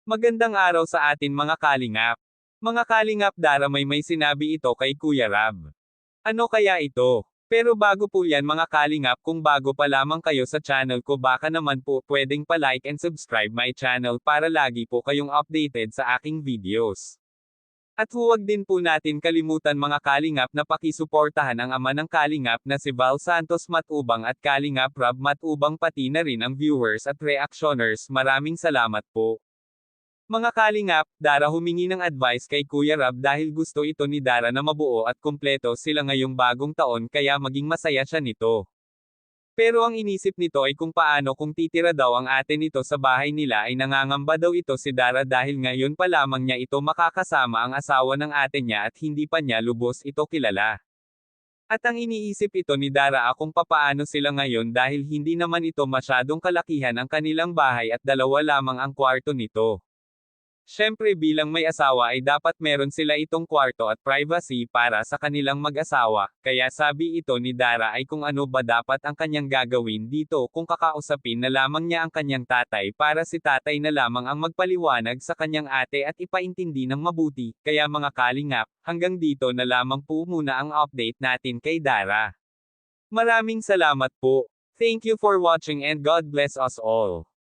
Magandang araw sa atin mga kalingap. Mga kalingap, Dara may sinabi ito kay Kuya Rab. Ano kaya ito? Pero bago po yan mga kalingap, kung bago pa lamang kayo sa channel ko, baka naman po pwedeng pa-like and subscribe my channel para lagi po kayong updated sa aking videos. At huwag din po natin kalimutan mga kalingap na pakisuportahan ang ama ng kalingap na si Val Santos Matubang at Kalingap Rab Matubang, pati na rin ang viewers at reactioners. Maraming salamat po. Mga kalingap, Dara humingi ng advice kay Kuya Rab dahil gusto ito ni Dara na mabuo at kumpleto sila ngayong bagong taon, kaya maging masaya siya nito. Pero ang inisip nito ay kung paano kung titira daw ang ate nito sa bahay nila, ay nangangamba daw ito si Dara dahil ngayon pa lamang niya ito makakasama ang asawa ng ate niya at hindi pa niya lubos ito kilala. At ang iniisip ito ni Dara kung papaano sila ngayon dahil hindi naman ito masyadong kalakihan ang kanilang bahay at dalawa lamang ang kwarto nito. Siyempre bilang may asawa ay dapat meron sila itong kwarto at privacy para sa kanilang mag-asawa, kaya sabi ito ni Dara ay kung ano ba dapat ang kanyang gagawin dito, kung kakausapin na lamang niya ang kanyang tatay para si tatay na lamang ang magpaliwanag sa kanyang ate at ipaintindi ng mabuti. Kaya mga kalingap, hanggang dito na lamang po muna ang update natin kay Dara. Maraming salamat po. Thank you for watching and God bless us all.